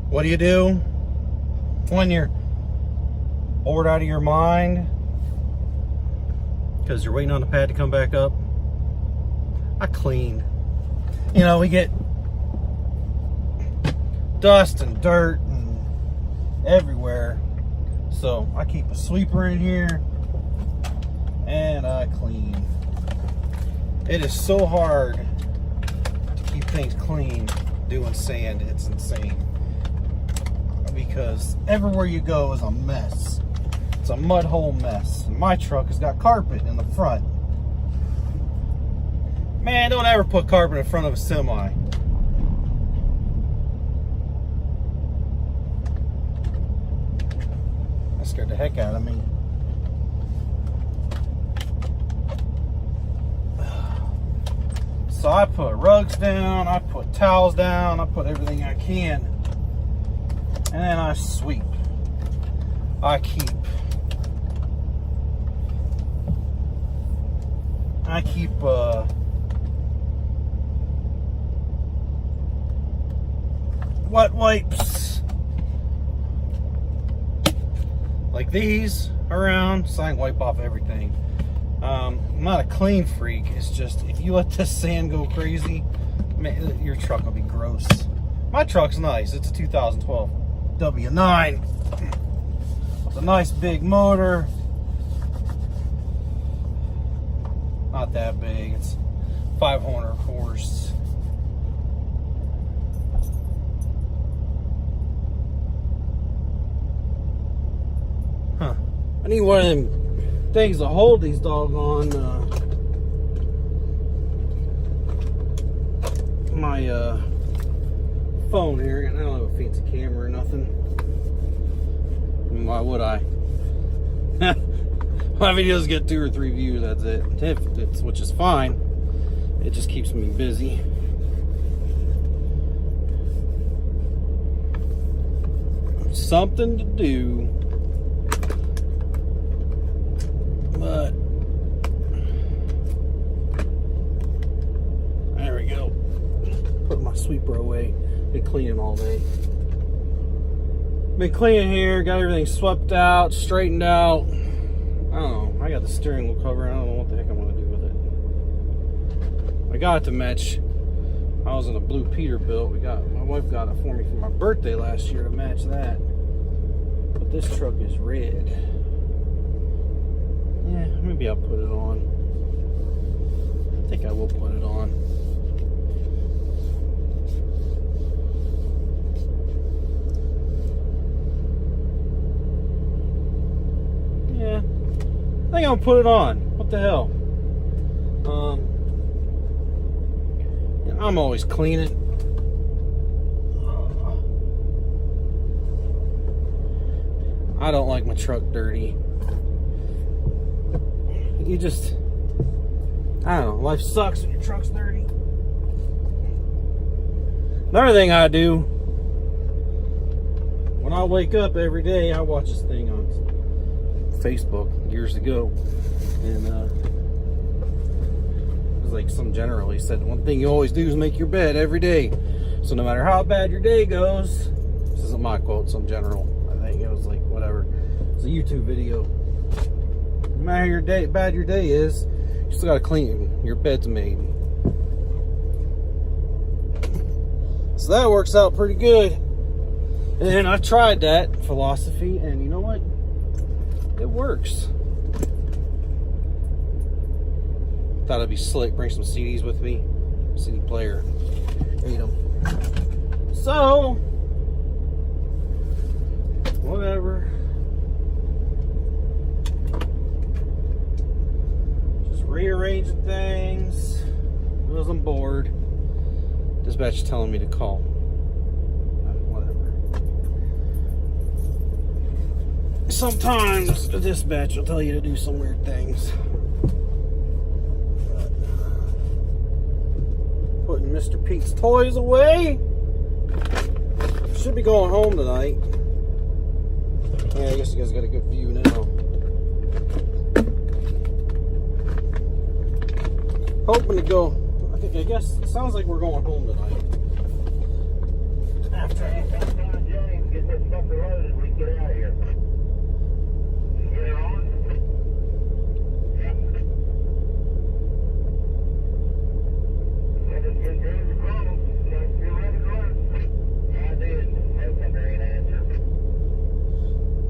What do you do when you're bored out of your mind because you're waiting on the pad to come back up? I clean. You know, we get dust and dirt and everywhere, so I keep a sweeper in here and I clean. It is so hard to keep things clean doing sand. It's insane, because everywhere you go is a mess. It's a mud hole mess. And my truck has got carpet in the front. Man, don't ever put carpet in front of a semi. That scared the heck out of me. So I put rugs down, I put towels down, I put everything I can. And then I sweep. I keep wet wipes like these around, so I can wipe off everything. I'm not a clean freak. It's just, if you let this sand go crazy, man, your truck will be gross. My truck's nice. It's a 2012 W9 with a nice big motor. Not that big. It's 500 horse. Huh. I need one of them things to hold these doggone my phone here. I don't have a fancy camera or nothing. Why would I? My videos get 2 or 3 views, that's it. Which is fine. It just keeps me busy. Something to do. But there we go. Put my sweeper away. Been cleaning all day. Been cleaning here, got everything swept out, straightened out. I don't know. I got the steering wheel cover. I don't know what the heck I'm going to do with it. I got it to match. I was in a blue Peterbilt. My wife got it for me for my birthday last year to match that. But this truck is red. Yeah, maybe I'll put it on. I think I will put it on. Yeah, I think I'll put it on. What the hell? I'm always cleaning. I don't like my truck dirty. You just, I don't know, life sucks when your truck's dirty. Another thing I do, when I wake up every day, I watch this thing on Facebook years ago, and it was like some general, he said, one thing you always do is make your bed every day. So no matter how bad your day goes, this isn't my quote, some general, I think it was like, whatever, it's a YouTube video. No matter how bad your day is, you still gotta clean. Your bed's made. So that works out pretty good. And I've tried that philosophy, and you know what? It works. Thought it'd be slick. Bring some CDs with me. CD player. Ate them. So, whatever. Rearranging things because I'm bored. Dispatch is telling me to call. Whatever. Sometimes the dispatch will tell you to do some weird things. Putting Mr. Pete's toys away. Should be going home tonight. Yeah, I guess you guys got a good view now. Hoping to go. I guess it sounds like we're going home tonight. after James, get this sucker loaded, we can get out of here. Get it on? Yeah. I just get James a call. You ready to run? I did. That's a great answer.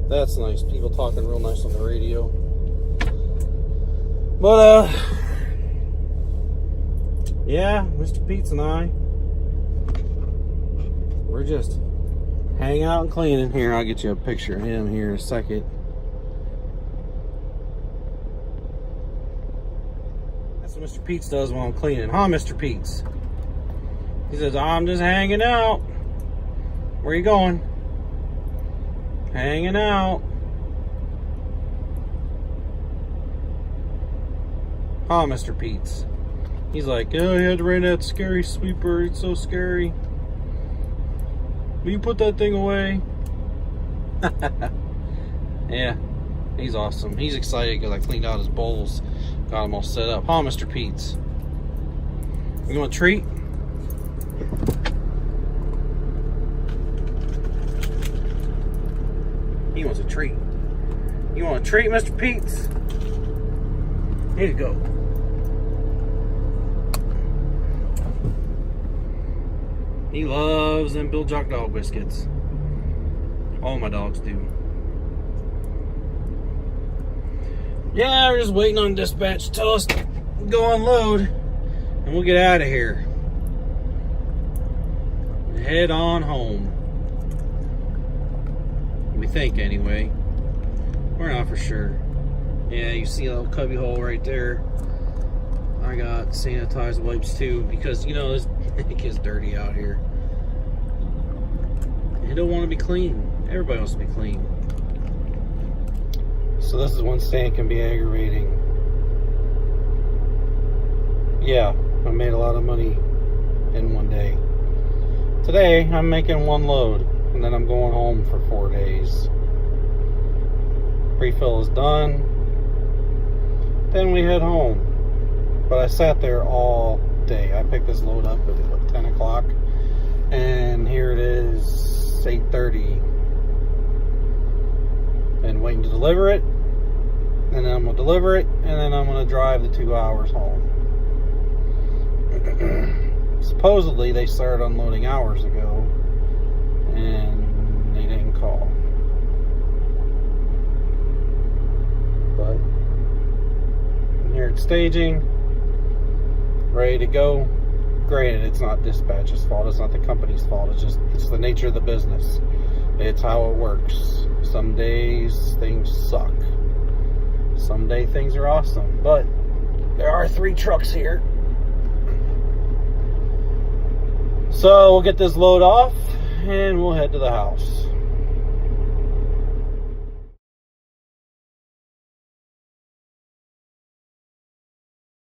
That's nice. People talking real nice on the radio. But, yeah, Mr. Pete's and I, we're just hanging out and cleaning. Here, I'll get you a picture of him here in a second. That's what Mr. Pete's does while I'm cleaning. Huh, Mr. Pete's? He says, I'm just hanging out. Where you going? Hanging out. Huh, Mr. Pete's? He's like, oh, he had to run that scary sweeper. It's so scary. Will you put that thing away? Yeah, he's awesome. He's excited because I cleaned out his bowls. Got him all set up. Huh, Mr. Pete's? You want a treat? He wants a treat. You want a treat, Mr. Pete's? Here you go. He loves them Bill Jock dog biscuits. All my dogs do. Yeah, we're just waiting on dispatch to tell us to go unload, and we'll get out of here. Head on home. We think, anyway. We're not for sure. Yeah, you see a little cubby hole right there. I got sanitized wipes too, because you know it gets dirty out here. You don't want to be clean. Everybody wants to be clean. So this is when staying can be aggravating. Yeah, I made a lot of money in one day. Today I'm making one load, and then I'm going home for 4 days. Refill is done. Then we head home. But I sat there all day. I picked this load up at 10 o'clock. And here it is, 8:30. And waiting to deliver it. And then I'm going to deliver it. And then I'm going to drive the 2 hours home. Supposedly they started unloading hours ago. And they didn't call. But I'm here at staging. Ready to go. Granted, it's not dispatch's fault. It's not the company's fault. It's the nature of the business. It's how it works. Some days things suck. Some day things are awesome. But there are 3 trucks here. So we'll get this load off and we'll head to the house.